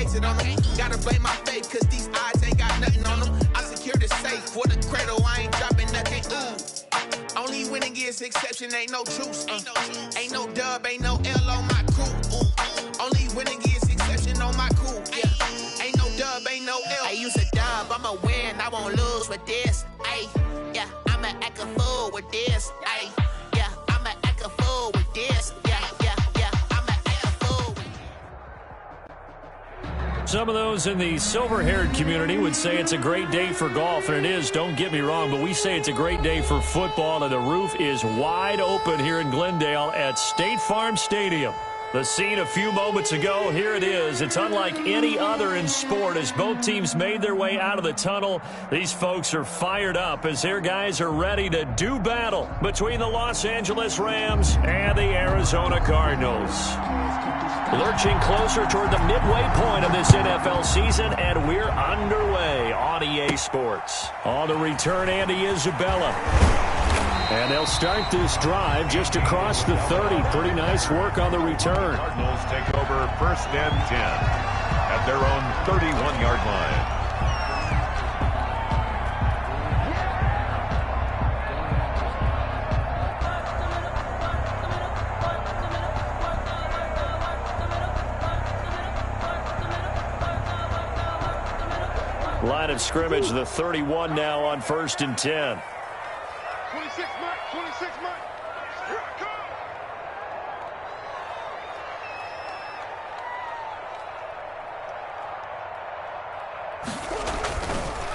exit on them. Gotta blame my faith, cause these odds ain't got nothing on them. I secure the safe for the cradle, I ain't dropping nothing. Ooh. Only winning is exception, ain't no truce. Ain't no dub, ain't no L on my crew. Ooh. Only winning is exception on my crew. Yeah. Ain't no dub, ain't no L. I use a dub, I'ma win, I won't lose with this. Ay, yeah, I'ma act a fool with this. Ay, yeah, I'ma act a fool with this. Some of those in the silver-haired community would say it's a great day for golf, and it is, don't get me wrong, but we say it's a great day for football, and the roof is wide open here in Glendale at State Farm Stadium. The scene a few moments ago, here it is. It's unlike any other in sport as both teams made their way out of the tunnel. These folks are fired up as their guys are ready to do battle between the Los Angeles Rams and the Arizona Cardinals. Lurching closer toward the midway point of this NFL season, and we're underway on EA Sports. On the return, Andy Isabella. And they'll start this drive just across the 30. Pretty nice work on the return. Cardinals take over 1st and 10 at their own 31-yard line. Line of scrimmage, the 31 now on 1st and 10. 26 mark, 26 mark. Here I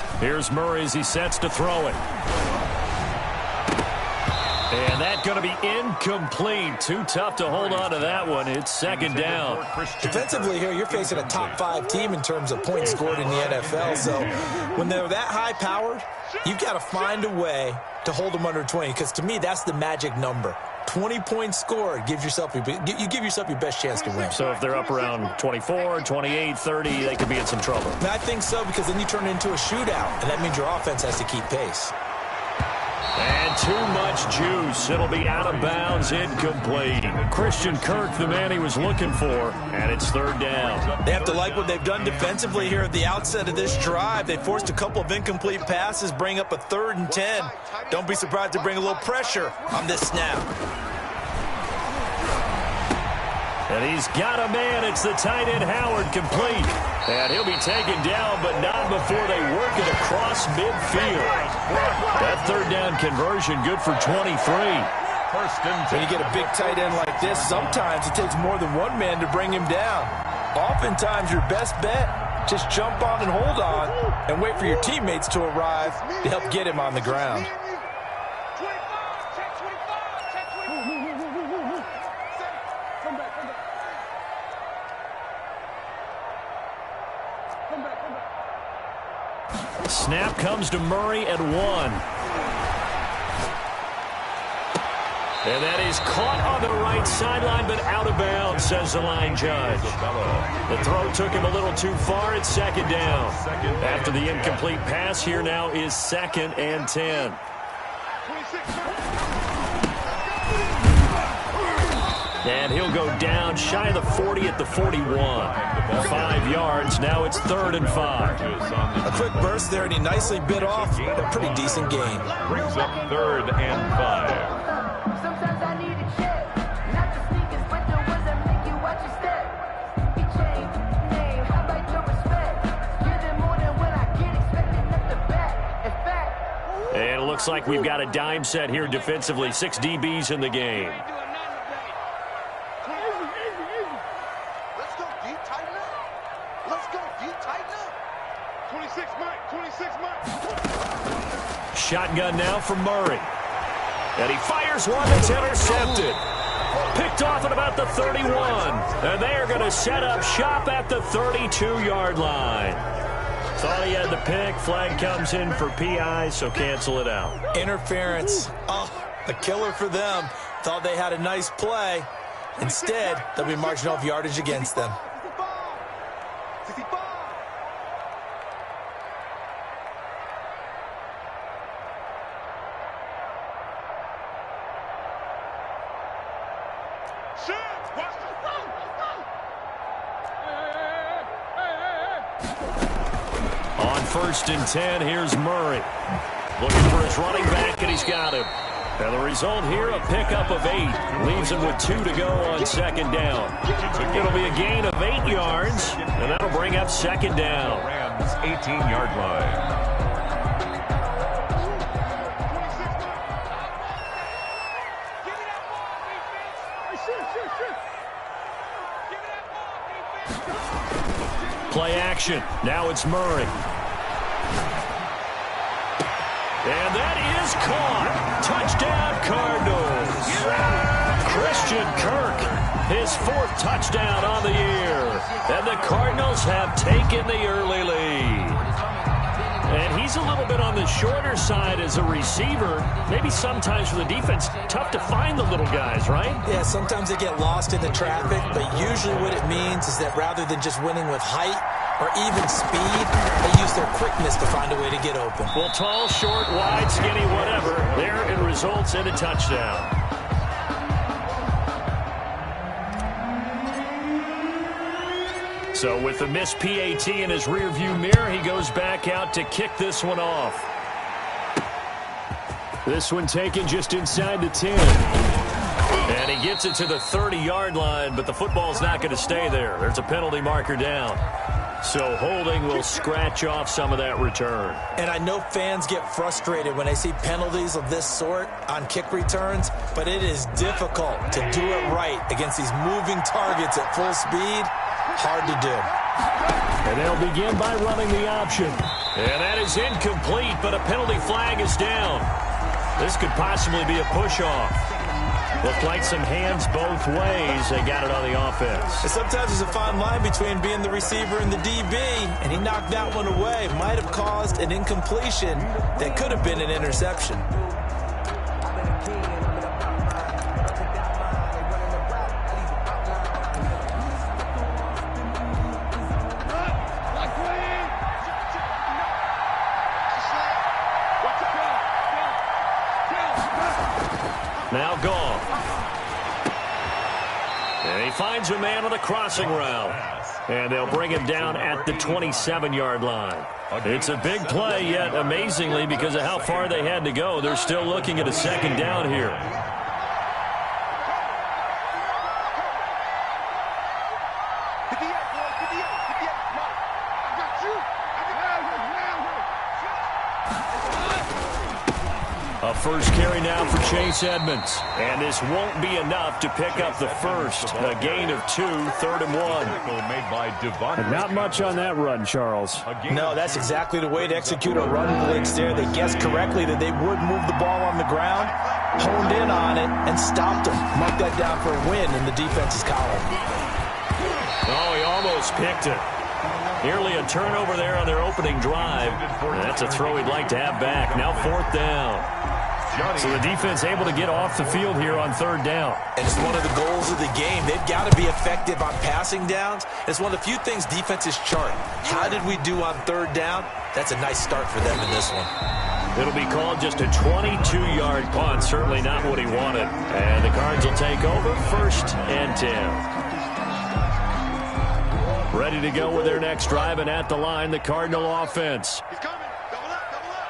come. Here's Murray as he sets to throw it. And that's going to be incomplete. Too tough to hold on to that one. It's 2nd down. Defensively here, you're facing a top-5 team in terms of points scored in the NFL. So when they're that high-powered, you've got to find a way to hold them under 20. Because to me, that's the magic number. 20 points scored gives yourself you give yourself your best chance to win. So if they're up around 24, 28, 30, they could be in some trouble. And I think so, because then you turn it into a shootout, and that means your offense has to keep pace. And too much juice. It'll be out of bounds, incomplete. Christian Kirk, the man he was looking for, and it's 3rd down. They have to like what they've done defensively here at the outset of this drive. They forced a couple of incomplete passes, bring up a 3rd and 10. Don't be surprised to bring a little pressure on this snap. And he's got a man. It's the tight end, Howard, complete. And he'll be taken down, but not before they work it across midfield. That 3rd down conversion good for 23. When you get a big tight end like this, sometimes it takes more than one man to bring him down. Oftentimes, your best bet, just jump on and hold on and wait for your teammates to arrive to help get him on the ground. Snap comes to Murray at 1. And that is caught on the right sideline, but out of bounds, says the line judge. The throw took him a little too far. It's 2nd down. After the incomplete pass, here now is 2nd and 10. And he'll go down shy of the 40 at the 41. 5 yards. Now it's 3rd and 5. A quick burst there, and he nicely bit off a pretty decent gain. Brings up 3rd and 5. Sometimes I need a check, not the sneakers, but the ones that make you watch your step. He changed name, how about your respect? Give them more than when I get expected at the back. In fact, and it looks like we've got a dime set here defensively. 6 DBs in the game. Shotgun now from Murray. And he fires one that's intercepted. Picked off at about the 31. And they are going to set up shop at the 32-yard line. Thought he had the pick. Flag comes in for PI, so cancel it out. Interference. Oh, a killer for them. Thought they had a nice play. Instead, they'll be marching off yardage against them. 1st and 10. Here's Murray. Looking for his running back, and he's got him. And the result here, a pickup of 8. Leaves him with 2 to go on 2nd down. It'll be a gain of 8 yards, and that'll bring up 2nd down. Rams 18-yard line. Play action. Now it's Murray. And that is caught. Touchdown, Cardinals. Christian Kirk, his 4th touchdown on the year. And the Cardinals have taken the early lead. And he's a little bit on the shorter side as a receiver. Maybe sometimes for the defense, tough to find the little guys, right? Yeah, sometimes they get lost in the traffic, but usually what it means is that rather than just winning with height or even speed, they use their quickness to find a way to get open. Well, tall, short, wide, skinny, whatever, there it results in a touchdown. So with the missed PAT in his rearview mirror, he goes back out to kick this one off. This one taken just inside the 10. And he gets it to the 30-yard line, but the football's not going to stay there. There's a penalty marker down. So holding will scratch off some of that return. And I know fans get frustrated when they see penalties of this sort on kick returns, but it is difficult to do it right against these moving targets at full speed. Hard to do. And they'll begin by running the option. And that is incomplete, but a penalty flag is down. This could possibly be a push-off. Looked like some hands both ways. They got it on the offense. And sometimes there's a fine line between being the receiver and the DB, and he knocked that one away. Might have caused an incompletion that could have been an interception. Now gone. And he finds a man on the crossing route. And they'll bring him down at the 27-yard line. It's a big play, yet amazingly, because of how far they had to go, they're still looking at a 2nd down here. A first carry now for Chase Edmonds. And this won't be enough to pick up the first. A gain of 2, 3rd and 1. Made by Devon. Not much on that run, Charles. No, that's exactly the way to execute a run blitz there. They guessed correctly that they would move the ball on the ground, honed in on it, and stopped them. Marked that down for a win in the defense's column. Oh, he almost picked it. Nearly a turnover there on their opening drive. That's a throw he'd like to have back. Now 4th down. So the defense able to get off the field here on 3rd down. And it's one of the goals of the game. They've got to be effective on passing downs. It's one of the few things defenses chart. How did we do on 3rd down? That's a nice start for them in this one. It'll be called just a 22-yard punt. Certainly not what he wanted. And the Cards will take over 1st and 10. Ready to go with their next drive, and at the line, the Cardinal offense. He's coming. Double up, double up.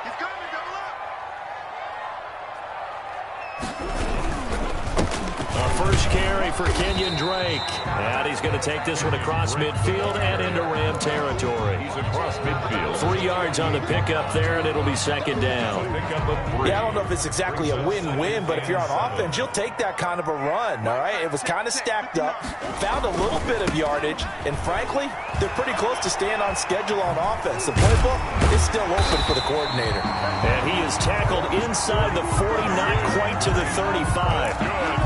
He's coming, double up. A first carry for Kenyon Drake. And he's going to take this one across midfield and into Ram territory. He's across midfield. 3 yards on the pickup there, and it'll be 2nd down. Yeah, I don't know if it's exactly a win-win, but if you're on offense, you'll take that kind of a run, all right? It was kind of stacked up, found a little bit of yardage, and frankly, they're pretty close to staying on schedule on offense. The playbook is still open for the coordinator. And he is tackled inside the 40, not quite to the 35.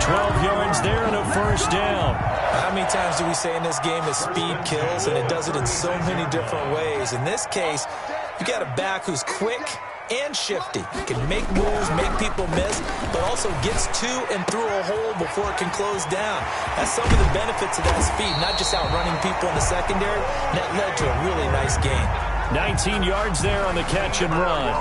12 yards there and a first down. How many times do we say in this game that speed kills, and it does it in so many different ways? In this case, you got a back who's quick and shifty. Can make moves, make people miss, but also gets to and through a hole before it can close down. That's some of the benefits of that speed, not just outrunning people in the secondary. That led to a really nice game. 19 yards there on the catch and run.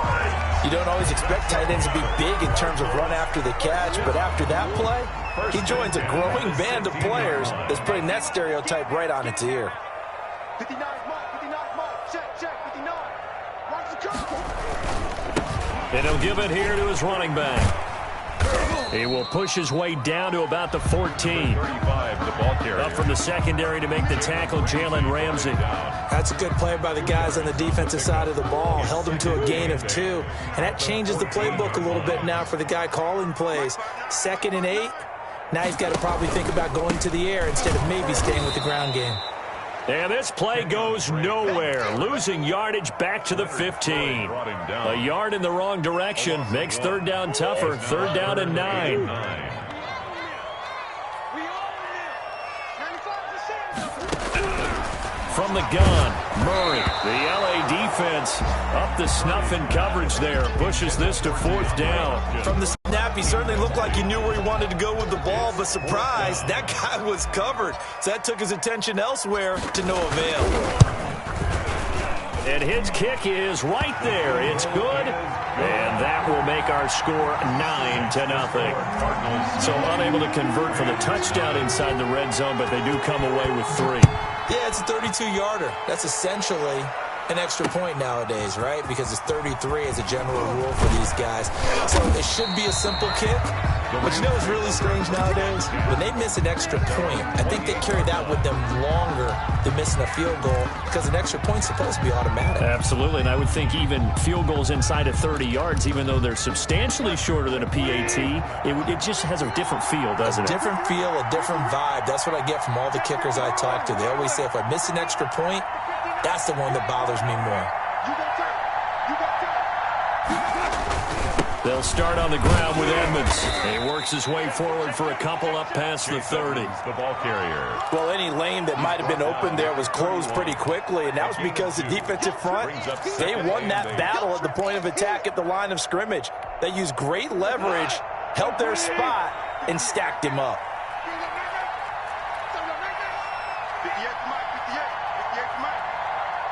You don't always expect tight ends to be big in terms of run after the catch, but after that play, he joins a growing band of players that's putting that stereotype right on its ear. 59 mark, check, 59. And he'll give it here to his running back. He will push his way down to about the 14. 35, the ball carrier. Up from the secondary to make the tackle, Jalen Ramsey. That's a good play by the guys on the defensive side of the ball. Held him to a gain of 2. And that changes the playbook a little bit now for the guy calling plays. 2nd and 8. Now he's got to probably think about going to the air instead of maybe staying with the ground game. And this play goes nowhere. Losing yardage back to the 15. A yard in the wrong direction makes third down tougher. Third down and 9. From the gun, Murray. The LA defense up the snuff in coverage there. Pushes this to 4th down. From the snap, he certainly looked like he knew where he wanted to go with the ball, but surprise, that guy was covered. So that took his attention elsewhere to no avail. And his kick is right there. It's good. And that will make our score 9-0. So unable to convert for the touchdown inside the red zone, but they do come away with 3. Yeah, it's a 32-yarder. That's essentially an extra point nowadays, right? Because it's 33 as a general rule for these guys. So it should be a simple kick. But you know what's really strange nowadays? When they miss an extra point, I think they carry that with them longer than missing a field goal because an extra point's supposed to be automatic. Absolutely, and I would think even field goals inside of 30 yards, even though they're substantially shorter than a PAT, it just has a different feel, doesn't it? A different feel, a different vibe. That's what I get from all the kickers I talk to. They always say if I miss an extra point, that's the one that bothers me more. They'll start on the ground with Edmonds. He works his way forward for a couple up past the 30. The ball carrier. Well, any lane that might have been open there was closed pretty quickly, and that was because the defensive front, they won that battle at the point of attack at the line of scrimmage. They used great leverage, held their spot, and stacked him up.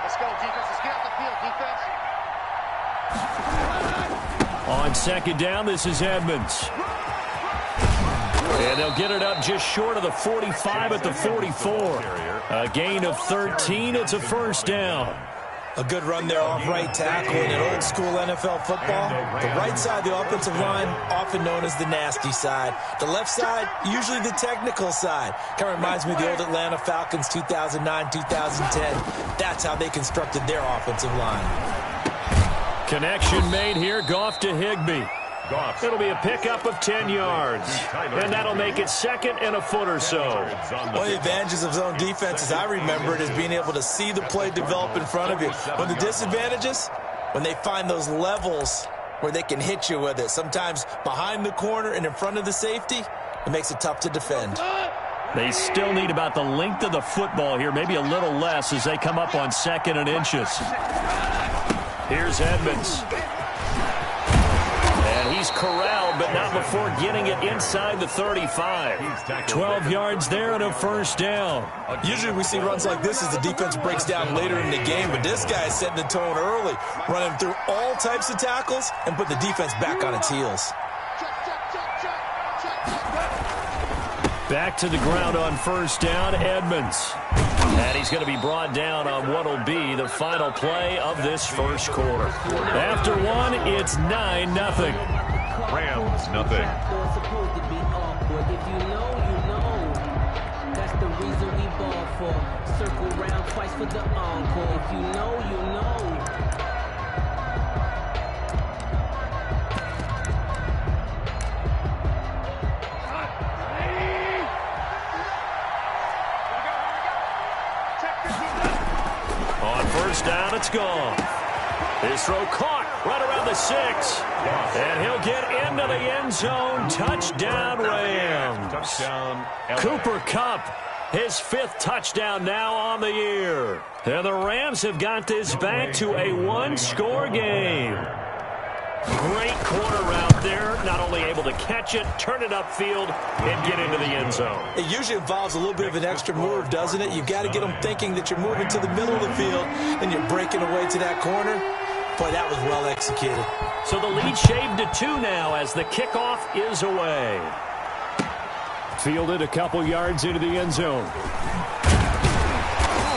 Let's go, defense. Let's get out the field, defense. On 2nd down, this is Edmonds. And they'll get it up just short of the 45 at the 44. A gain of 13. It's a 1st down. A good run there off right tackle in an old-school NFL football. The right side of the offensive line, often known as the nasty side. The left side, usually the technical side. Kind of reminds me of the old Atlanta Falcons 2009, 2010. That's how they constructed their offensive line. Connection made here. Goff to Higbee. It'll be a pickup of 10 yards. And that'll make it 2nd and a foot or so. One of the advantages of zone defense, as I remember it, is being able to see the play develop in front of you. When the disadvantages, when they find those levels where they can hit you with it, sometimes behind the corner and in front of the safety, it makes it tough to defend. They still need about the length of the football here, maybe a little less as they come up on 2nd and inches. Here's Edmonds. And he's corralled, but not before getting it inside the 35. 12 yards there and a 1st down. Usually we see runs like this as the defense breaks down later in the game, but this guy is setting the tone early, running through all types of tackles and put the defense back on its heels. Back to the ground on 1st down, Edmonds. And he's going to be brought down on what will be the final play of this 1st quarter. After 1, it's 9-0. Rams, nothing. If you know, you know. That's the reason we ball for. Circle round twice for the encore. If you know, you know. On 1st down, it's gone. His throw caught right around the 6. And he'll get into the end zone. Touchdown, Rams. Touchdown. Cooper Kupp, his 5th touchdown now on the year. And the Rams have got this back to a 1-score game. Great corner route there. Not only able to catch it, turn it upfield, and get into the end zone. It usually involves a little bit of an extra move, doesn't it? You've got to get them thinking that you're moving to the middle of the field and you're breaking away to that corner. Boy, that was well executed. So the lead shaved to 2 now as the kickoff is away. Fielded a couple yards into the end zone.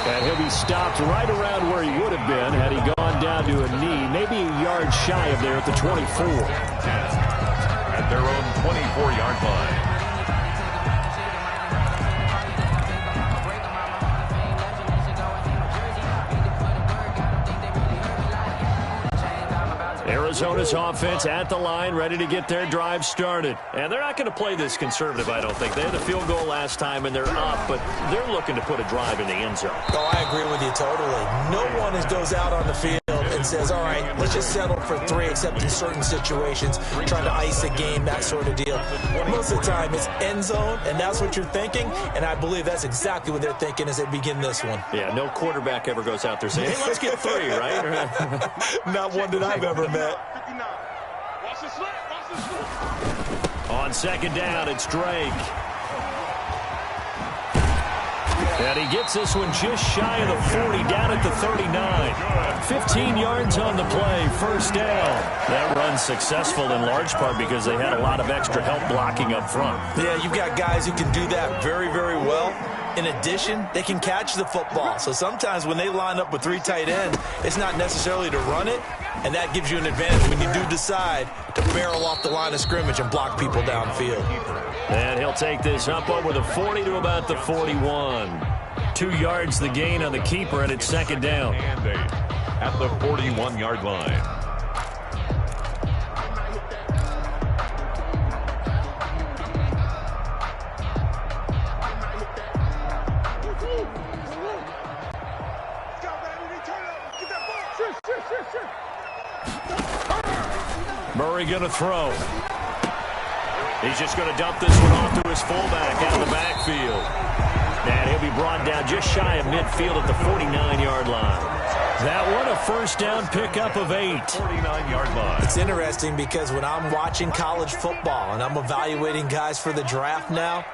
And he'll be stopped right around where he would have been had he gone down to a knee, maybe a yard shy of there at the 24. At their own 24-yard line. Arizona's offense at the line, ready to get their drive started. And they're not going to play this conservative, I don't think. They had the field goal last time, and they're up, but they're looking to put a drive in the end zone. Oh, I agree with you totally. No one goes out on the field and says, all right, let's just settle for 3, except in certain situations, trying to ice a game, that sort of deal. Most of the time, it's end zone, and that's what you're thinking, and I believe that's exactly what they're thinking as they begin this one. Yeah, no quarterback ever goes out there saying, hey, let's get 3, right? Not one that I've ever met. On second down, it's Drake. And he gets this one just shy of the 40, down at the 39. 15 yards on the play, first down. That run's successful in large part because they had a lot of extra help blocking up front. Yeah, you've got guys who can do that very, very well. In addition, they can catch the football. So sometimes when they line up with 3 tight ends, it's not necessarily to run it, and that gives you an advantage when you do decide to barrel off the line of scrimmage and block people downfield. And he'll take this up over the 40 to about the 41. 2 yards the gain on the keeper, and it's second down. And 8 at the 41-yard line. Murray going to throw. He's just going to dump this one off to his fullback out of the backfield. And he'll be brought down just shy of midfield at the 49-yard line. That one a first down pickup of 8. 49-yard line. It's interesting because when I'm watching college football and I'm evaluating guys for the draft now,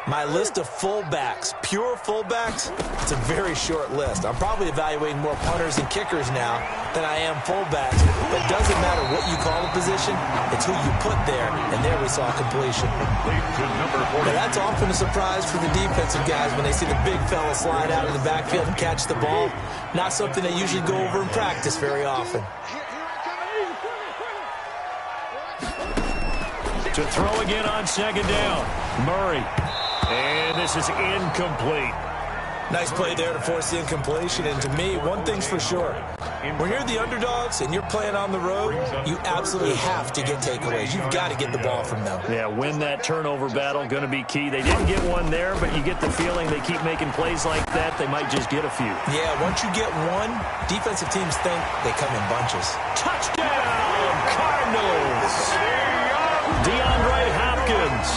my list of fullbacks, pure fullbacks, it's a very short list. I'm probably evaluating more punters and kickers now than I am fullbacks. But it doesn't matter what you call a position, it's who you put there. And there we saw completion. Now that's often a surprise for the defensive guys when they see the big fella slide out of the backfield and catch the ball. Not something they usually go over in practice very often. To throw again on second down. Murray. And this is incomplete. Nice play there to force the incompletion. And to me, one thing's for sure. When you're the underdogs and you're playing on the road, you absolutely have to get takeaways. You've got to get the ball from them. Yeah, win that turnover battle, going to be key. They didn't get one there, but you get the feeling they keep making plays like that, they might just get a few. Yeah, once you get one, defensive teams think they come in bunches. Touchdown, Cardinals! DeAndre Hopkins,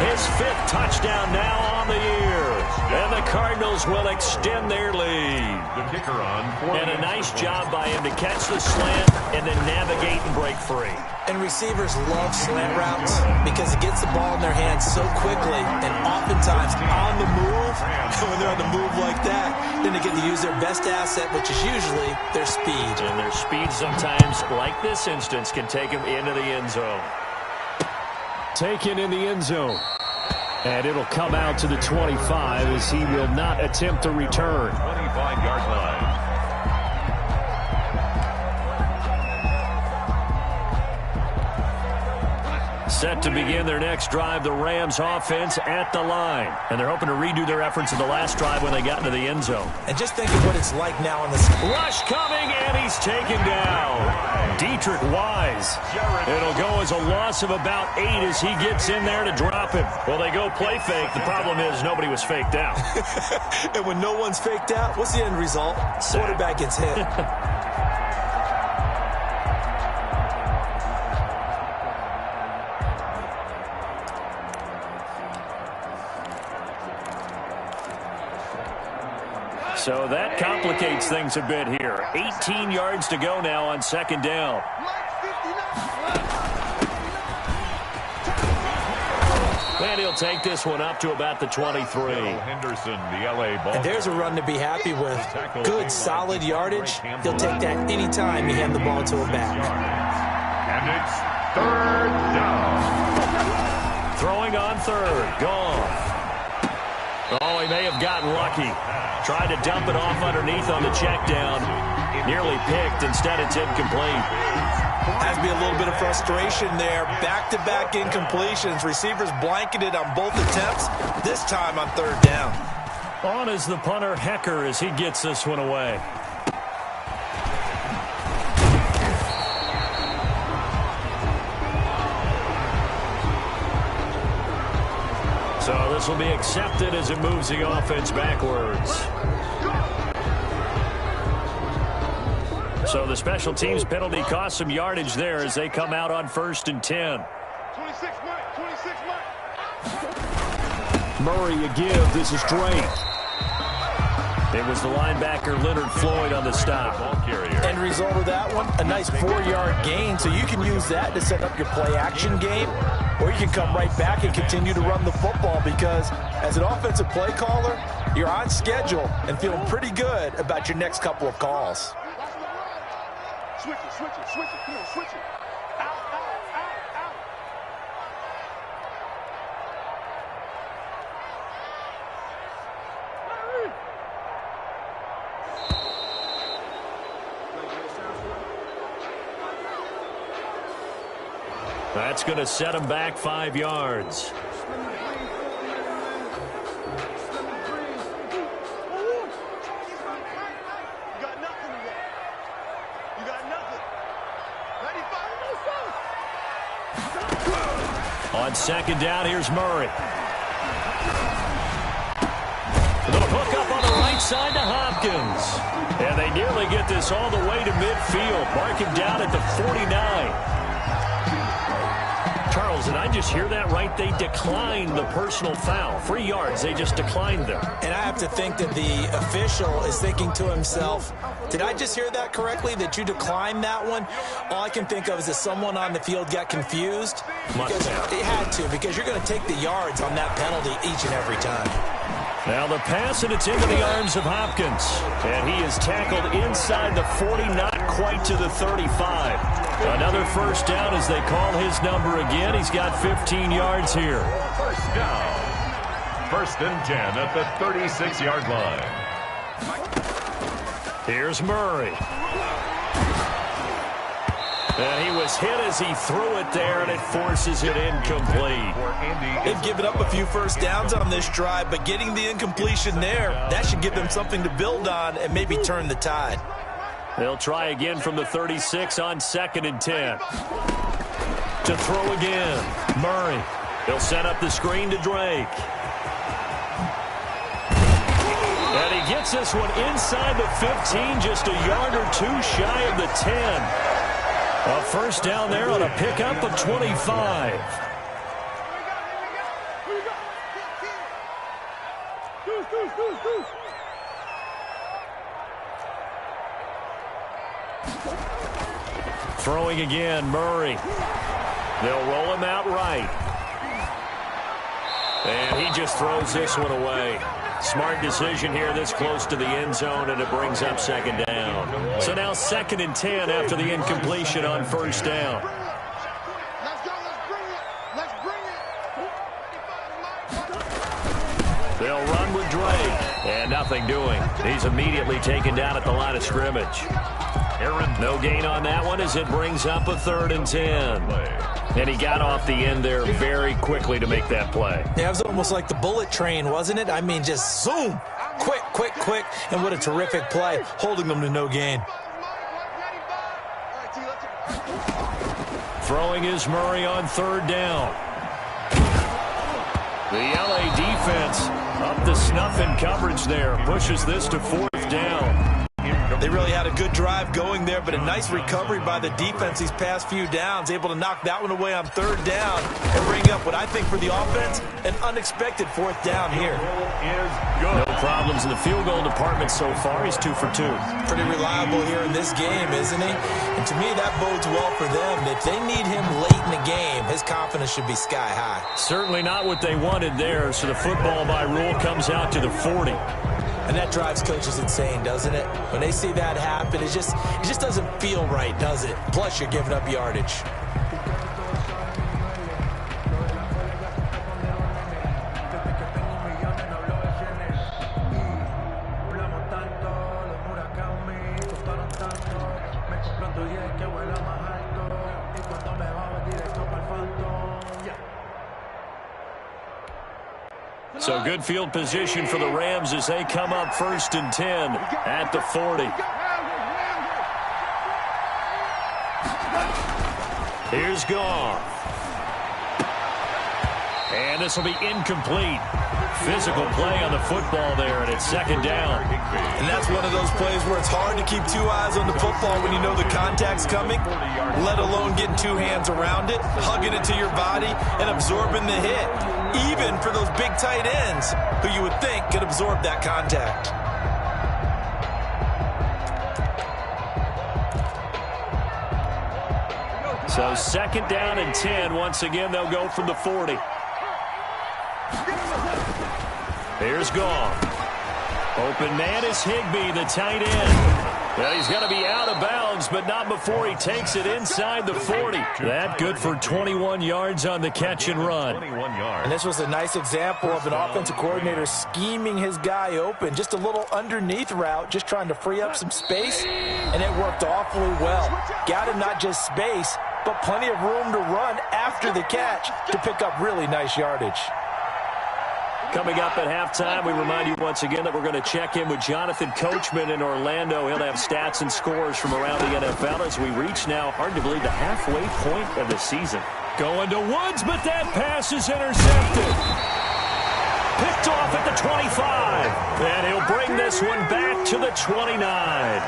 his 5th touchdown now on the year. And the Cardinals will extend their lead. The kicker on. And a nice job by him to catch the slant and then navigate and break free. And receivers love slant routes because it gets the ball in their hands so quickly and oftentimes on the move. And when they're on the move like that, then they get to use their best asset, which is usually their speed. And their speed sometimes, like this instance, can take them into the end zone. Taken in the end zone. And it'll come out to the 25 as he will not attempt to return. 25-yard line. Set to begin their next drive, the Rams offense at the line. And they're hoping to redo their efforts in the last drive when they got into the end zone. And just think of what it's like now on this. Rush coming, and he's taken down. Dietrich Wise. It'll go as a loss of about 8 as he gets in there to drop him. Well, they go play fake. The problem is nobody was faked out. And when no one's faked out, what's the end result? Quarterback gets hit. So that complicates things a bit here. 18 yards to go now on second down. And he'll take this one up to about the 23. Henderson, the LA ball. And there's a run to be happy with. Good, solid yardage. He'll take that any time you hand the ball to a back. And it's third down. Throwing on third. Gone. Oh, he may have gotten lucky. Tried to dump it off underneath on the check down. Nearly picked. Instead, it's incomplete. Has to be a little bit of frustration there. Back-to-back incompletions. Receivers blanketed on both attempts, this time on third down. On is the punter, Hecker, as he gets this one away. So this will be accepted as it moves the offense backwards. So the special teams penalty cost some yardage there as they come out on 1st and 10. 26 Mike. Murray a give. This is Drake. It was the linebacker Leonard Floyd on the stop. End result of that one, a nice 4-yard gain, so you can use that to set up your play-action game, or you can come right back and continue to run the football because as an offensive play caller, you're on schedule and feeling pretty good about your next couple of calls. Switch it. Come on, switch it. Out. That's going to set him back 5 yards. On 2nd down, here's Murray. The hook up on the right side to Hopkins. And they nearly get this all the way to midfield. Mark him down at the 49. Charles, did I just hear that right? They declined the personal foul. 3 yards, they just declined them. And I have to think that the official is thinking to himself, did I just hear that correctly, that you declined that one? All I can think of is that someone on the field got confused. Because it had to, because you're going to take the yards on that penalty each and every time. Now the pass, and it's into the arms of Hopkins. And he is tackled inside the 40, not quite to the 35. Another first down as they call his number again. He's got 15 yards here. First down. 1st and 10 at the 36-yard line. Here's Murray. And he was hit as he threw it there, and it forces it incomplete. They've given up a few first downs on this drive, but getting the incompletion there, that should give them something to build on and maybe turn the tide. They'll try again from the 36 on 2nd and 10. To throw again, Murray. He'll set up the screen to Drake. And he gets this one inside the 15, just a yard or two shy of the 10. A first down there on a pickup of 25. Throwing again, Murray. They'll roll him out right. And he just throws this one away. Smart decision here this close to the end zone, and it brings up 2nd down. So now 2nd and 10 after the incompletion on 1st down. They'll run with Drake. And nothing doing. He's immediately taken down at the line of scrimmage. No gain on that one as it brings up a 3rd and 10. And he got off the end there very quickly to make that play. Yeah, it was almost like the bullet train, wasn't it? I mean, just zoom. Quick. And what a terrific play, holding them to no gain. Throwing is Murray on 3rd down. The LA defense up to snuff in coverage there. Pushes this to 4th down. They really had a good drive going there, but a nice recovery by the defense these past few downs, able to knock that one away on 3rd down and bring up what I think for the offense, an unexpected 4th down here. No problems in the field goal department so far. He's 2 for 2. Pretty reliable here in this game, isn't he? And to me, that bodes well for them. If they need him late in the game, his confidence should be sky high. Certainly not what they wanted there, so the football by rule comes out to the 40. And that drives coaches insane, doesn't it? When they see that happen, it just doesn't feel right, does it? Plus, you're giving up yardage. So good field position for the Rams as they come up 1st and 10 at the 40. Here's Goff. And this will be incomplete. Physical play on the football there, and it's 2nd down. And that's one of those plays where it's hard to keep 2 eyes on the football when you know the contact's coming, let alone getting 2 hands around it, hugging it to your body, and absorbing the hit, even for those big tight ends who you would think could absorb that contact. So 2nd down and 10. Once again, they'll go from the 40. Here's Goff. Open man is Higbee, the tight end. Well, he's going to be out of bounds, but not before he takes it inside the 40. That good for 21 yards on the catch and run. And this was a nice example of an offensive coordinator scheming his guy open. Just a little underneath route, just trying to free up some space, and it worked awfully well. Got him not just space, but plenty of room to run after the catch to pick up really nice yardage. Coming up at halftime, we remind you once again that we're going to check in with Jonathan Coachman in Orlando. He'll have stats and scores from around the NFL as we reach now, hard to believe, the halfway point of the season. Going to Woods, but that pass is intercepted. Picked off at the 25. And he'll bring this one back to the 29.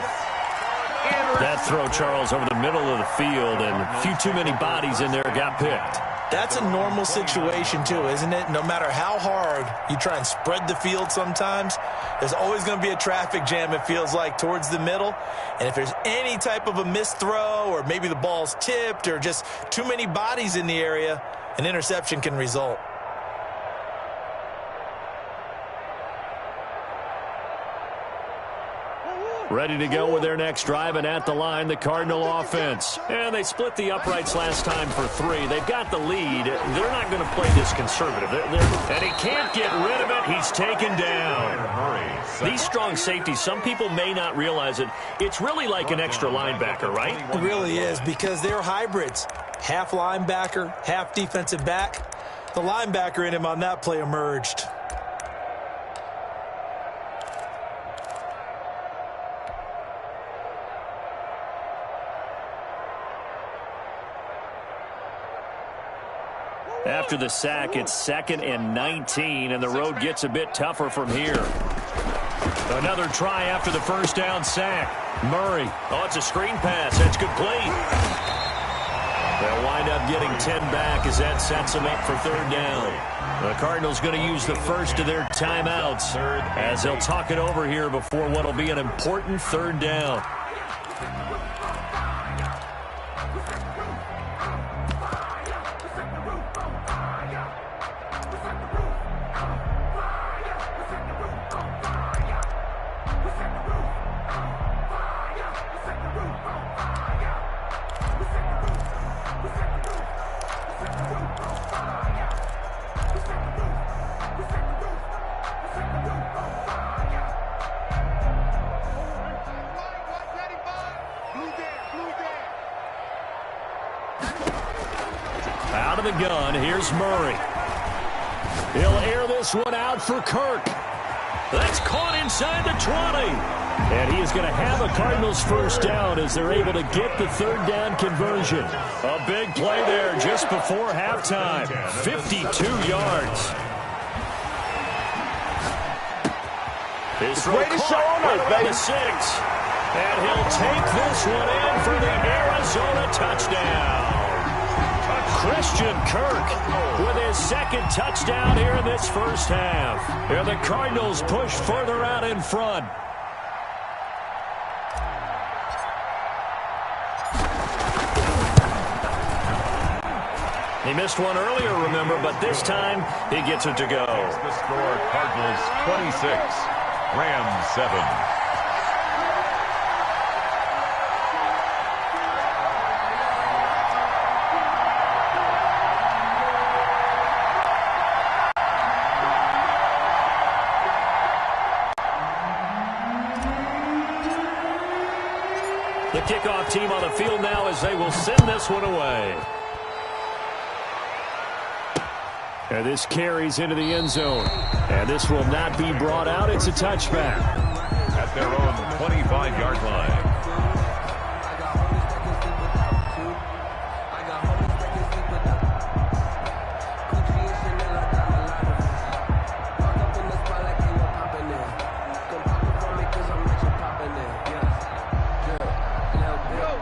That throw, Charles, over the middle of the field, and a few too many bodies in there got picked. That's a normal situation, too, isn't it? No matter how hard you try and spread the field sometimes, there's always going to be a traffic jam, it feels like, towards the middle. And if there's any type of a missed throw or maybe the ball's tipped or just too many bodies in the area, an interception can result. Ready to go with their next drive, and at the line, the Cardinal offense. And they split the uprights last time for 3. They've got the lead. They're not going to play this conservative. And he can't get rid of it. He's taken down. These strong safeties, some people may not realize it. It's really like an extra linebacker, right? It really is, because they're hybrids. Half linebacker, half defensive back. The linebacker in him on that play emerged. After the sack, it's 2nd and 19, and the road gets a bit tougher from here. Another try after the first down sack. Murray. Oh, it's a screen pass. That's complete. They'll wind up getting 10 back as that sets them up for 3rd down. The Cardinals going to use the first of their timeouts as they'll talk it over here before what will be an important 3rd down. Out of the gun, here's Murray. He'll air this one out for Kirk. That's caught inside the 20. And he is going to have a Cardinals first down as they're able to get the 3rd down conversion. A big play there just before halftime. 52 yards. His throw caught right around the 6. And he'll take this one in for the Arizona touchdown. Christian Kirk with his 2nd touchdown here in this first half. And the Cardinals push further out in front. He missed one earlier, remember, but this time he gets it to go. The score, Cardinals 26, Rams 7. The kickoff team on the field now as they will send this one away. And this carries into the end zone. And this will not be brought out. It's a touchback. At their own 25-yard line.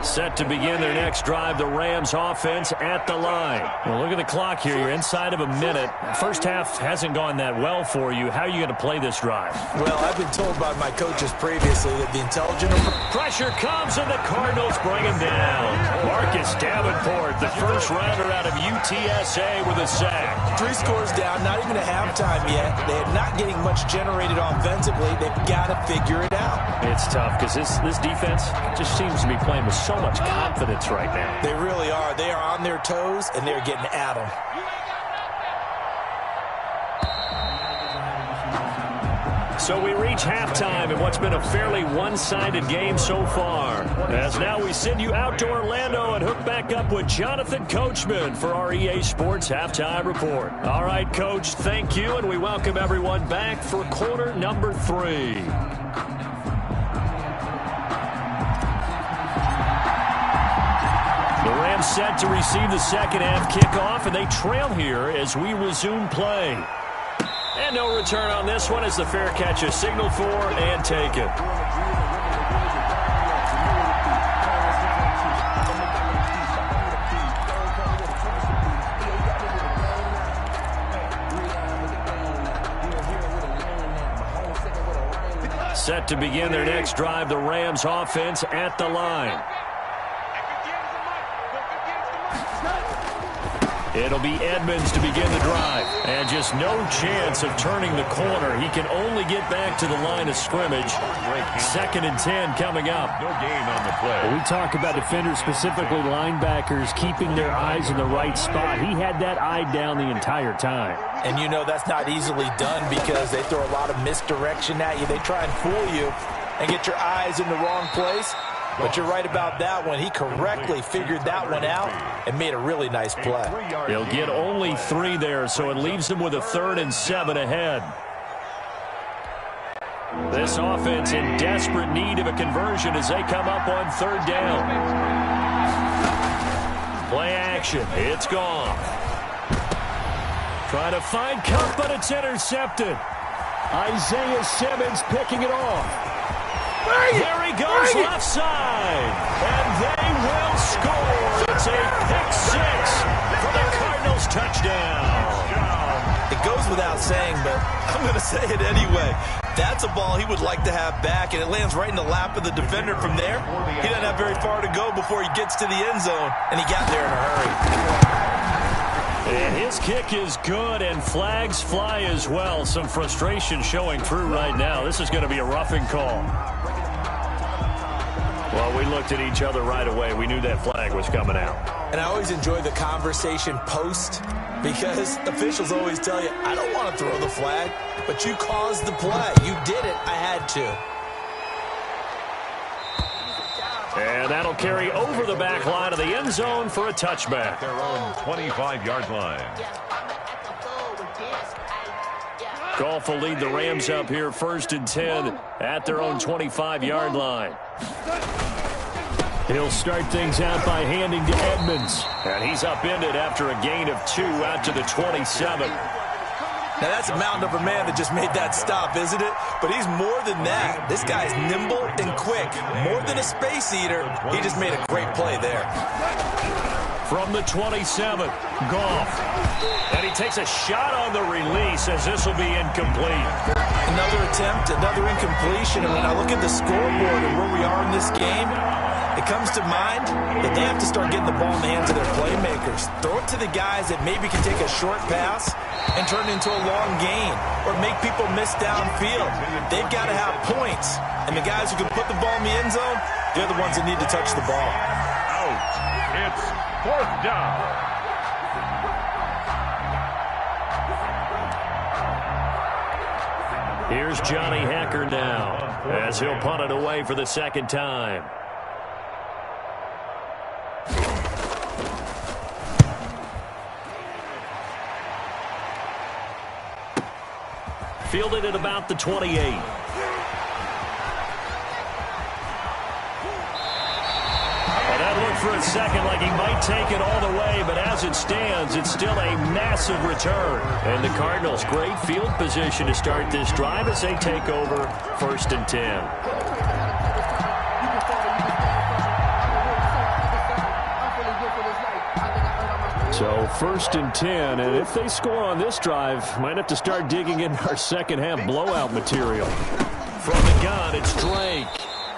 Set to begin their next drive, the Rams offense at the line. Well, look at the clock here. You're inside of a minute. First half hasn't gone that well for you. How are you going to play this drive? Well, I've been told by my coaches previously that the intelligent... Pressure comes, and the Cardinals bring him down. Marcus Davenport, the first rounder out of UTSA with a sack. 3 scores down, not even a halftime yet. They're not getting much generated offensively. They've got to figure it out. It's tough because this defense just seems to be playing with so much confidence right now. They really are. They are on their toes, and they're getting at them. So we reach halftime in what's been a fairly one-sided game so far. As now we send you out to Orlando and hook back up with Jonathan Coachman for our EA Sports Halftime Report. All right, Coach, thank you, and we welcome everyone back for quarter number 3. The Rams set to receive the second half kickoff, and they trail here as we resume play. And no return on this one as the fair catch is signaled for and taken. Set to begin their next drive, the Rams offense at the line. It'll be Edmonds to begin the drive. And just no chance of turning the corner. He can only get back to the line of scrimmage. 2nd and 10 coming up. No gain on the play. Well, we talk about defenders, specifically linebackers, keeping their eyes in the right spot. He had that eye down the entire time. And you know that's not easily done because they throw a lot of misdirection at you. They try and fool you and get your eyes in the wrong place. But you're right about that one. He correctly figured that one out and made a really nice play. He'll get only 3 there, so it leaves them with a 3rd and 7 ahead. This offense in desperate need of a conversion as they come up on 3rd down. Play action. It's gone. Trying to find Kupp, but it's intercepted. Isaiah Simmons picking it off. There he goes left side, and they will score. It's a pick 6 for the Cardinals touchdown. It goes without saying, but I'm going to say it anyway. That's a ball he would like to have back, and it lands right in the lap of the defender from there. He doesn't have very far to go before he gets to the end zone, and he got there in a hurry. And his kick is good, and flags fly as well. Some frustration showing through right now. This is going to be a roughing call. Well, we looked at each other right away. We knew that flag was coming out. And I always enjoy the conversation post because officials always tell you, I don't want to throw the flag, but you caused the play. You did it. I had to. And that'll carry over the back line of the end zone for a touchback. Their own 25-yard line. Goff will lead the Rams up here 1st and 10 at their own 25-yard line. He'll start things out by handing to Edmonds. And he's upended after a gain of 2 out to the 27. Now, that's a mountain of a man that just made that stop, isn't it? But he's more than that. This guy's nimble and quick. More than a space eater. He just made a great play there. From the 27, Goff. And he takes a shot on the release as this will be incomplete. Another attempt, another incompletion. And when I look at the scoreboard and where we are in this game, it comes to mind that they have to start getting the ball in the hands of their playmakers. Throw it to the guys that maybe can take a short pass and turn it into a long gain or make people miss downfield. They've got to have points. And the guys who can put the ball in the end zone, they're the ones that need to touch the ball. Out. It's 4th down. Here's Johnny Hekker now as he'll punt it away for the 2nd time. Fielded at about the 28. For a second like he might take it all the way, but as it stands, it's still a massive return. And the Cardinals, great field position to start this drive as they take over 1st and 10. So 1st and 10, and if they score on this drive, might have to start digging in our second half blowout material. From the gun, it's Drake.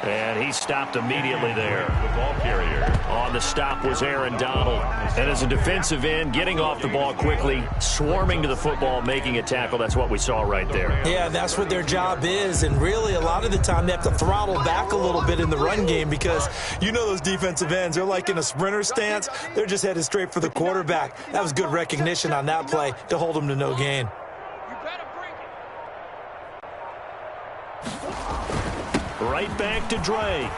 And he stopped immediately there. The ball carrier. On the stop was Aaron Donald. And as a defensive end, getting off the ball quickly, swarming to the football, making a tackle. That's what we saw right there. Yeah, that's what their job is. And really, a lot of the time, they have to throttle back a little bit in the run game because you know those defensive ends, they're like in a sprinter stance. They're just headed straight for the quarterback. That was good recognition on that play to hold them to no gain. Right back to Drake.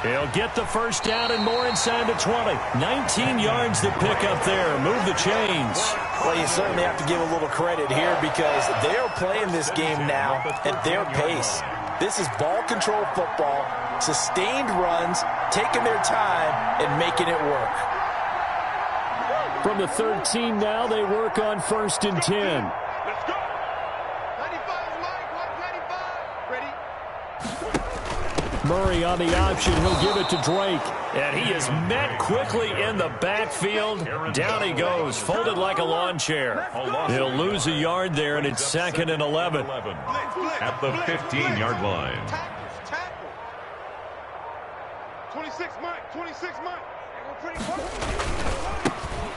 He'll get the first down and more inside the 20. 19 yards to pick up there. Move the chains. Well, you certainly have to give a little credit here because they are playing this game now at their pace. This is ball control football, sustained runs, taking their time and making it work. From the 13 now, they work on 1st and 10. Murray on the option. He'll give it to Drake. And he is met quickly in the backfield. Down he goes, folded like a lawn chair. He'll lose a yard there, and it's 2nd and 11. At the 15-yard line. 26 Mike, 26 Mike.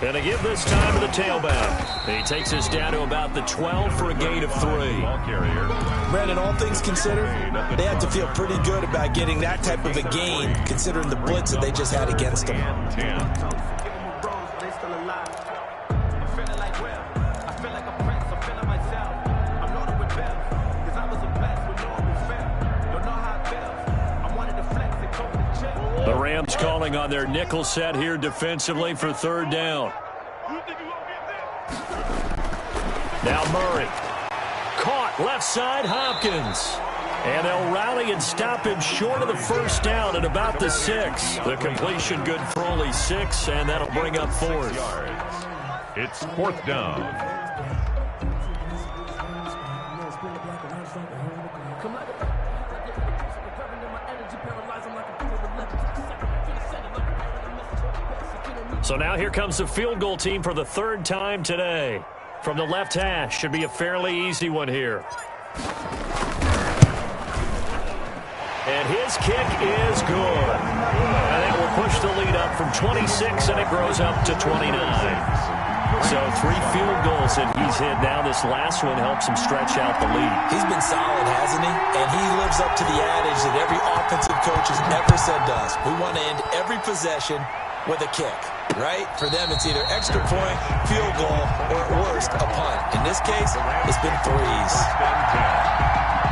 And a give this time to the tailback. He takes us down to about the 12 for a gain of 3. Brandon, all things considered, they had to feel pretty good about getting that type of a gain, considering the blitz that they just had against them. The Rams calling on their nickel set here defensively for 3rd down. Now Murray. Caught left side, Hopkins. And they'll rally and stop him short of the first down at about the 6. The completion good for only 6, and that'll bring up 4th. It's 4th down. So now here comes the field goal team for the 3rd time today. From the left hash, should be a fairly easy one here. And his kick is good. And that will push the lead up from 26, and it grows up to 29. So 3 field goals that he's hit now. This last one helps him stretch out the lead. He's been solid, hasn't he? And he lives up to the adage that every offensive coach has ever said to us. We want to end every possession with a kick, right? For them, it's either extra point, field goal, or at worst, a punt. In this case, it's been 3s.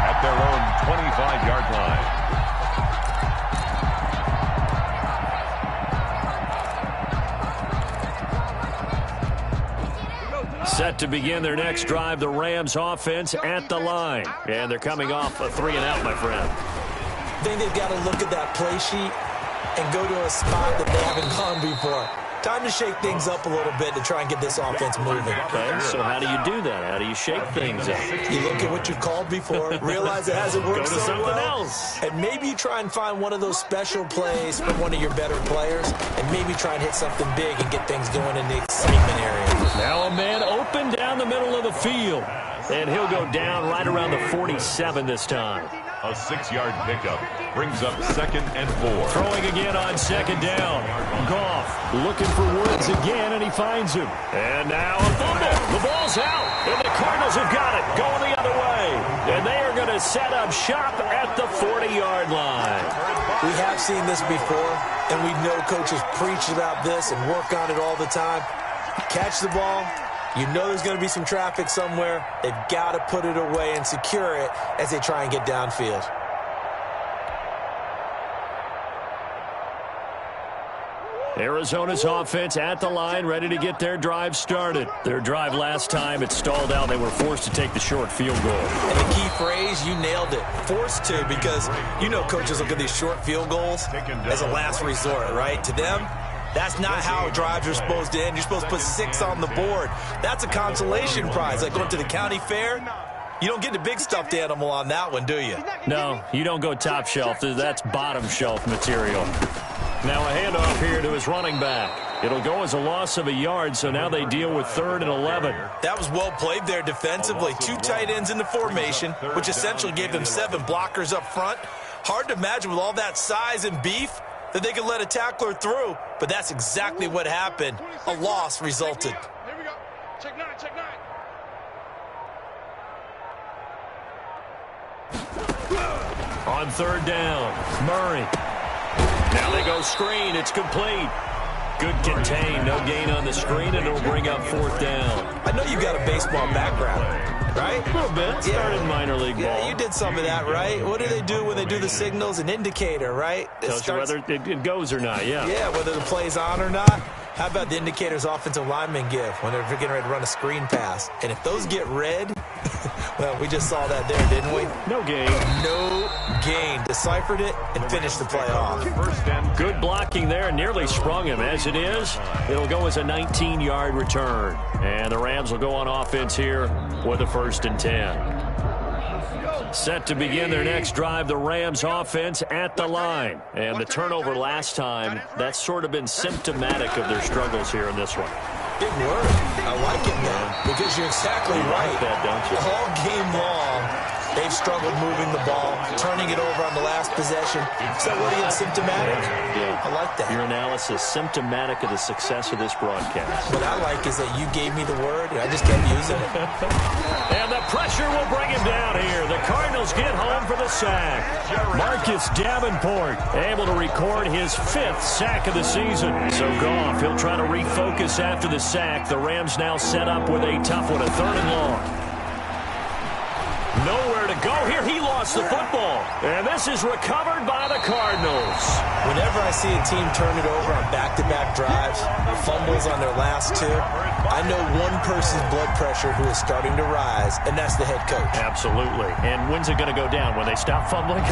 At their own 25-yard line. Set to begin their next drive, the Rams offense at the line. And they're coming off a 3-and-out, my friend. I think they've got to look at that play sheet and go to a spot that they haven't gone before. Time to shake things up a little bit to try and get this offense moving. Okay, so how do you do that? How do you shake things up? You look at what you've called before, realize it hasn't worked Go to so something well, else. and maybe you try and find one of those special plays from one of your better players, and maybe try and hit something big and get things going in the excitement area. Now a man open down the middle of the field, and he'll go down right around the 47 this time. A 6-yard pickup brings up 2nd and 4. Throwing again on 2nd down. Goff looking for Woods again, and he finds him. And now a fumble. The ball's out, and the Cardinals have got it going the other way. And they are going to set up shop at the 40-yard line. We have seen this before, and we know coaches preach about this and work on it all the time. Catch the ball. You know there's going to be some traffic somewhere. They've got to put it away and secure it as they try and get downfield. Arizona's offense at the line, ready to get their drive started. Their drive last time, it stalled out. They were forced to take the short field goal. And the key phrase, you nailed it. Forced to, because you know coaches look at these short field goals as a last resort, right? To them, that's not how drives are supposed to end. You're supposed to put 6 on the board. That's a consolation prize. Like going to the county fair, you don't get the big stuffed animal on that one, do you? No, you don't go top shelf. That's bottom shelf material. Now a handoff here to his running back. It'll go as a loss of a yard, so now they deal with 3rd and 11. That was well played there defensively. 2 tight ends in the formation, which essentially gave them 7 blockers up front. Hard to imagine with all that size and beef that they could let a tackler through, but that's exactly what happened. A loss resulted. Here we go. Check 9, check 9. On 3rd down, Murray. Now they go screen. It's complete. Good contain. No gain on the screen, and it'll bring up 4th down. I know you got a baseball background, right? A little bit. Started minor league ball. Yeah, you did some of that, right? What do they do when they do the signals? An indicator, right? Tells you whether it goes or not, yeah. Yeah, whether the play's on or not. How about the indicators offensive linemen give when they're getting ready to run a screen pass? And if those get red, well, we just saw that there, didn't we? No gain. No gain. Deciphered it and finished the play off. Good blocking there. Nearly sprung him. As it is, it'll go as a 19-yard return. And the Rams will go on offense here with a 1st and 10. Set to begin their next drive, the Rams offense at the line. And the turnover last time, that's sort of been symptomatic of their struggles here in this one. Big word. I like it, man, because you're exactly right. Like that, don't you? All game long, they've struggled moving the ball, turning it over on the last possession. Is that what it's symptomatic? Yeah. I like that. Your analysis, symptomatic of the success of this broadcast. What I like is that you gave me the word, and I just kept using it. And the pressure will bring him down here. The Cardinals get home for the sack. Marcus Davenport able to record his 5th sack of the season. So Goff, he'll try to refocus after the sack. The Rams now set up with a tough one, a 3rd and long. Nowhere to go here. He lost the football. And this is recovered by the Cardinals. Whenever I see a team turn it over on back-to-back drives, fumbles on their last 2, I know one person's blood pressure who is starting to rise, and that's the head coach. Absolutely. And when's it going to go down? When they stop fumbling?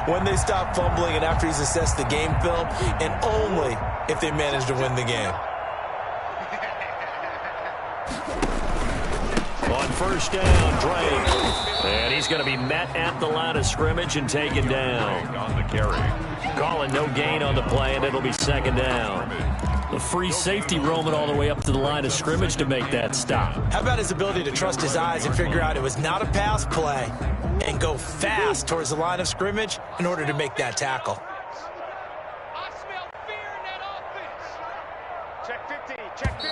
When they stop fumbling and after he's assessed the game film, and only if they manage to win the game. On 1st down, Drake. And he's going to be met at the line of scrimmage and taken down. On the carry. Calling no gain on the play, and it'll be 2nd down. The free safety roaming all the way up to the line of scrimmage to make that stop. How about his ability to trust his eyes and figure out it was not a pass play and go fast towards the line of scrimmage in order to make that tackle? I smell fear in that offense. Check 50, check 50.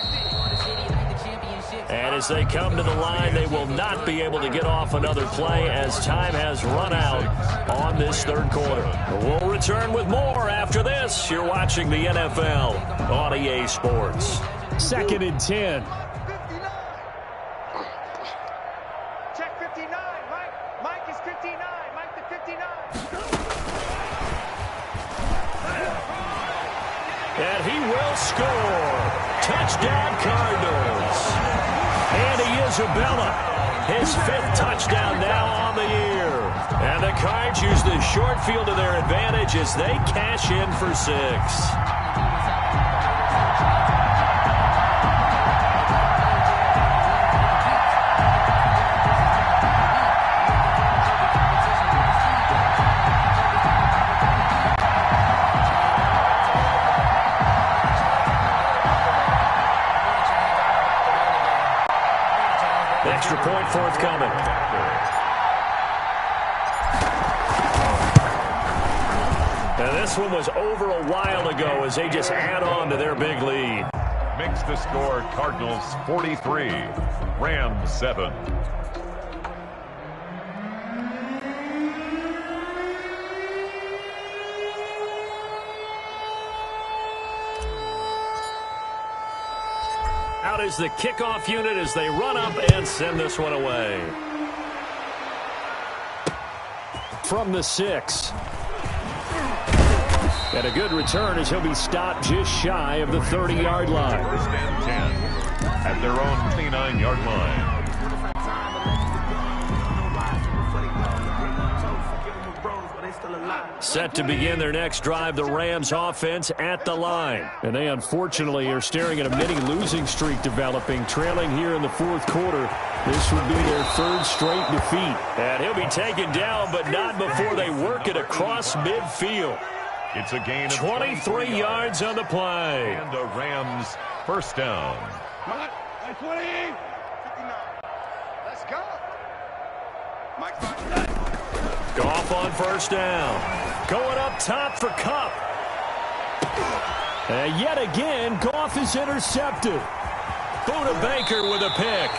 And as they come to the line, they will not be able to get off another play as time has run out on this 3rd quarter. We'll return with more after this. You're watching the NFL on EA Sports. 2nd and 10. 59. Check 59. Mike is 59. Mike the 59. And he will score. Touchdown, Cardinals. Andy Isabella, his 5th touchdown now on the year. And the Cards use the short field to their advantage as they cash in for 6. Extra point forthcoming. And this one was over a while ago as they just add on to their big lead. Makes the score Cardinals 43, Rams 7. Out is the kickoff unit as they run up and send this one away. From the 6. And a good return as he'll be stopped just shy of the 30-yard line. First and 10 at their own 29-yard line. Set to begin their next drive, the Rams offense at the line. And they unfortunately are staring at a mini losing streak developing, trailing here in the fourth quarter. This would be their third straight defeat. And he'll be taken down, but not before they work it across midfield. It's a gain of 23 yards on the play. And a Rams first down. 20. 59. Let's go. Goff on first down. Going up top for Kupp. And yet again, Goff is intercepted. Budda Baker with a pick.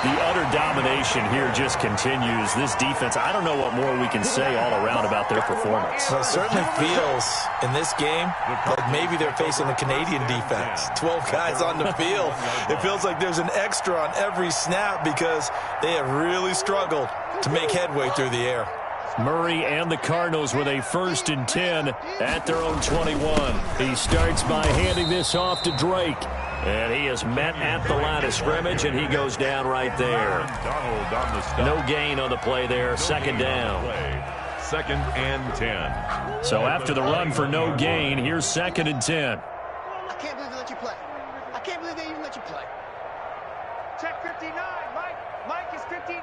The utter domination here just continues. This defense, I don't know what more we can say all around about their performance. Well, it certainly feels in this game like maybe they're facing a Canadian defense. 12 guys on the field. It feels like there's an extra on every snap because they have really struggled to make headway through the air. Murray and the Cardinals with a 1st and 10 at their own 21. He starts by handing this off to Drake. And he is met at the line of scrimmage, and he goes down right there. No gain on the play there. Second down. Second and 10. So after the run for no gain, here's 2nd and 10. I can't believe they let you play. I can't believe they even let you play. Check 59. Mike is 59.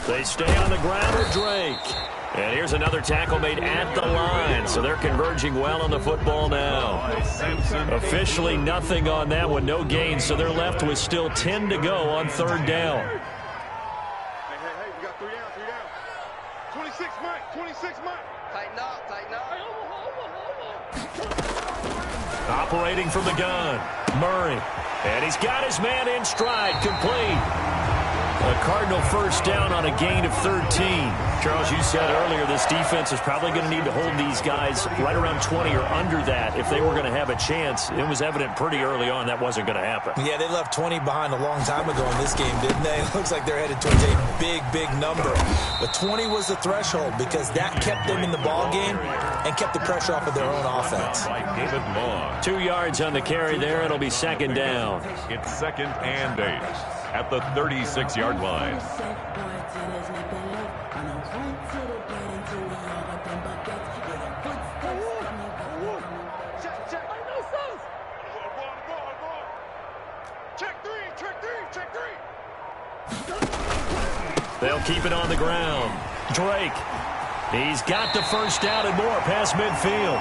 They stay on the ground with Drake. And here's another tackle made at the line. So they're converging well on the football now. Officially nothing on that one. No gain. So they're left with still 10 to go on 3rd down. Hey, we got 3 down. 26, Mike. 26, Mike. Tighten up. Operating from the gun. Murray. And he's got his man in stride. Complete. A Cardinal first down on a gain of 13. Charles, you said earlier this defense is probably going to need to hold these guys right around 20 or under that if they were going to have a chance. It was evident pretty early on that wasn't going to happen. Yeah, they left 20 behind a long time ago in this game, didn't they? It looks like they're headed towards a big number. But 20 was the threshold because that kept them in the ball game and kept the pressure off of their own offense. David Long. 2 yards on the carry there. It'll be 2nd down. It's 2nd and 8 at the 36-yard line. Check 3. They'll keep it on the ground. Drake. He's got the first down and more past midfield.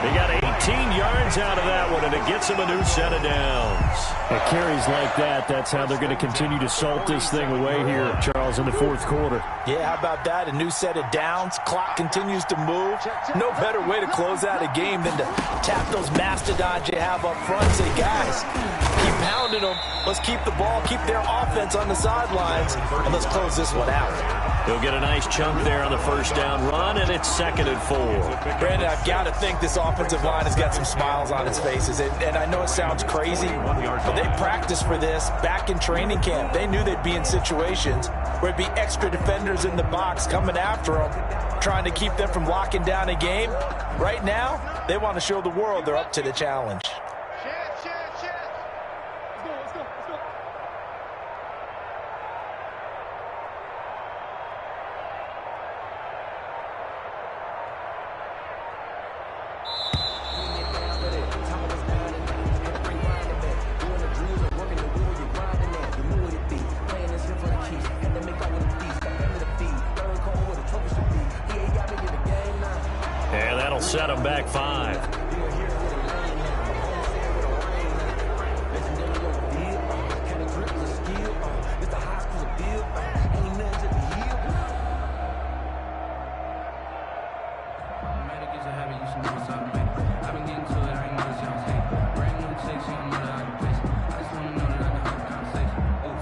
They got 18 yards out of that one, and it gets him a new set of downs. It carries like that. That's how they're going to continue to salt this thing away here, Charles, in the 4th quarter. Yeah, how about that? A new set of downs. Clock continues to move. No better way to close out a game than to tap those mastodons you have up front and say, guys, keep pounding them. Let's keep the ball, keep their offense on the sidelines, and let's close this one out. He'll get a nice chunk there on the first down run, and it's 2nd and 4. Brandon, I've got to think this offensive line has got some smiles on its faces. And I know it sounds crazy, but they practiced for this back in training camp. They knew they'd be in situations where it'd be extra defenders in the box coming after them, trying to keep them from locking down a game. Right now, they want to show the world they're up to the challenge. Set him back 5.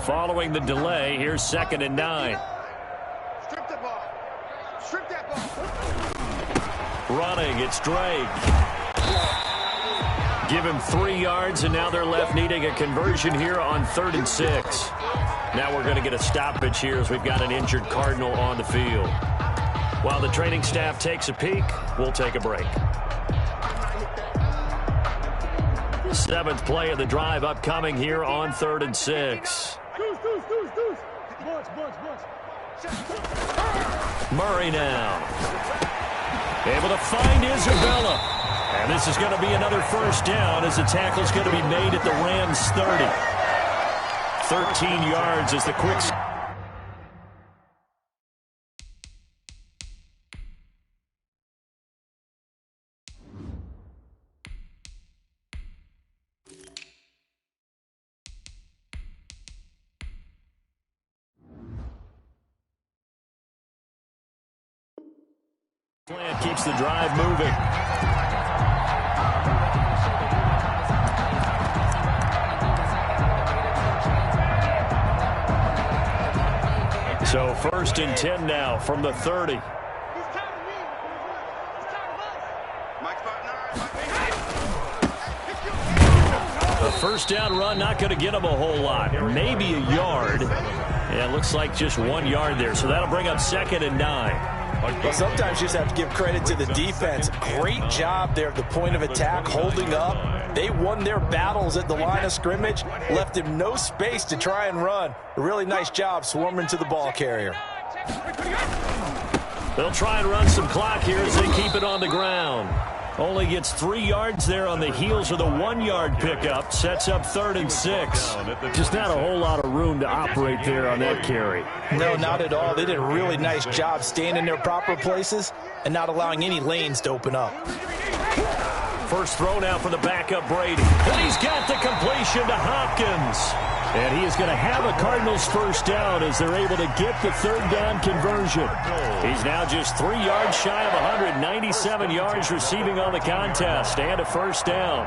Following the delay, here's 2nd and 9. Strip the ball. Strip that ball. Running, it's Drake. Give him 3 yards, and now they're left needing a conversion here on 3rd and 6. Now we're going to get a stoppage here as we've got an injured Cardinal on the field. While the training staff takes a peek, we'll take a break. 7th play of the drive upcoming here on 3rd and 6. Murray now. Able to find Isabella. And this is going to be another first down as the tackle's going to be made at the Rams 30. 13 yards is the quick. Plan keeps the drive moving. So 1st and 10 now from the 30. A first down run, not going to get him a whole lot. Maybe a yard. Yeah, it looks like just 1 yard there. So that'll bring up 2nd and 9. Well, sometimes you just have to give credit to the defense. Great job there at the point of attack, holding up. They won their battles at the line of scrimmage, left him no space to try and run. A really nice job swarming to the ball carrier. They'll try and run some clock here as they keep it on the ground. Only gets 3 yards there on the heels of the 1-yard pickup. Sets up 3rd and 6. Just not a whole lot of room to operate there on that carry. No, not at all. They did a really nice job staying in their proper places and not allowing any lanes to open up. First throw now for the backup Brady. And he's got the completion to Hopkins. And he is going to have a Cardinals first down as they're able to get the 3rd down conversion. He's now just 3 yards shy of 197 yards receiving on the contest and a first down.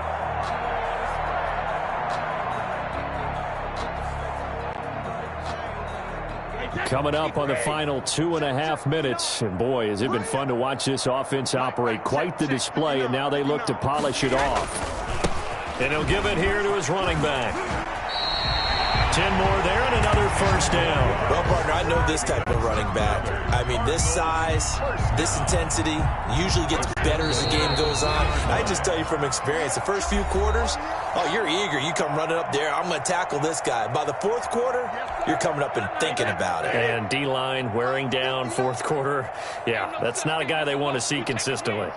Coming up on the final 2.5 minutes. And boy, has it been fun to watch this offense operate. Quite the display, and now they look to polish it off. And he'll give it here to his running back. 10 more there and another first down. Well, partner, I know this type of running back. I mean, this size, this intensity usually gets better as the game goes on. I just tell you from experience, the first few quarters, oh, you're eager. You come running up there, I'm going to tackle this guy. By the 4th quarter, you're coming up and thinking about it. And D-line wearing down 4th quarter. Yeah, that's not a guy they want to see consistently.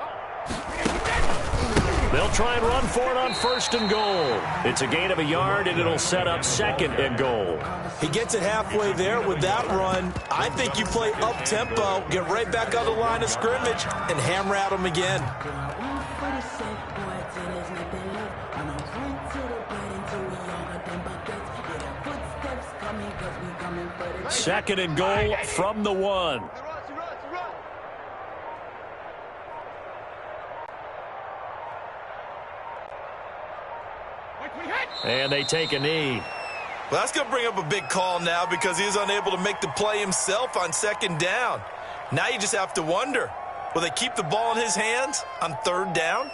They'll try and run for it on 1st and goal. It's a gain of a yard, and it'll set up 2nd and goal. He gets it halfway there with that run. I think you play up-tempo, get right back on the line of scrimmage, and hammer at him again. 2nd and goal from the 1. And they take a knee. Well, that's going to bring up a big call now because he was unable to make the play himself on 2nd down. Now you just have to wonder, will they keep the ball in his hands on 3rd down?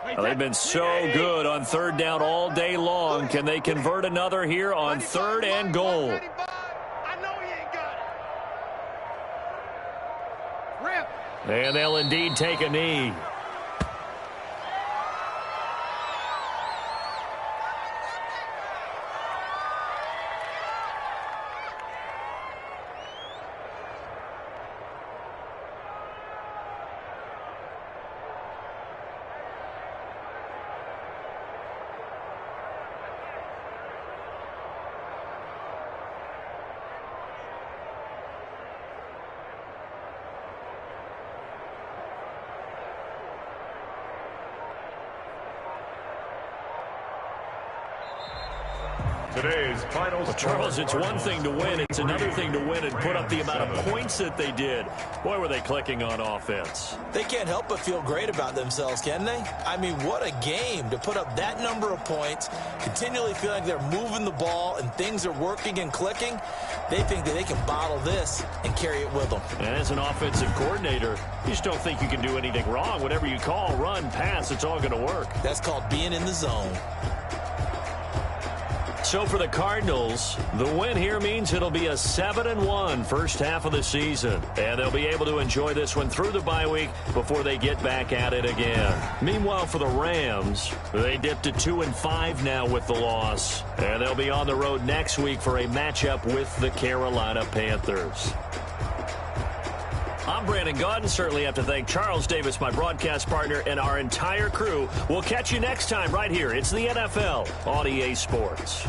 Well, they've been so good on 3rd down all day long. Can they convert another here on 3rd and goal? And they'll indeed take a knee. Today's final Well, Charles, it's one thing to win. It's another thing to win and put up the amount of points that they did. Boy, were they clicking on offense. They can't help but feel great about themselves, can they? I mean, what a game to put up that number of points, continually feel like they're moving the ball and things are working and clicking. They think that they can bottle this and carry it with them. And as an offensive coordinator, you just don't think you can do anything wrong. Whatever you call, run, pass, it's all going to work. That's called being in the zone. So for the Cardinals, the win here means it'll be a 7-1 first half of the season. And they'll be able to enjoy this one through the bye week before they get back at it again. Meanwhile, for the Rams, they dipped to 2-5 now with the loss. And they'll be on the road next week for a matchup with the Carolina Panthers. I'm Brandon Gaudin. Certainly have to thank Charles Davis, my broadcast partner, and our entire crew. We'll catch you next time right here. It's the NFL on EA Sports.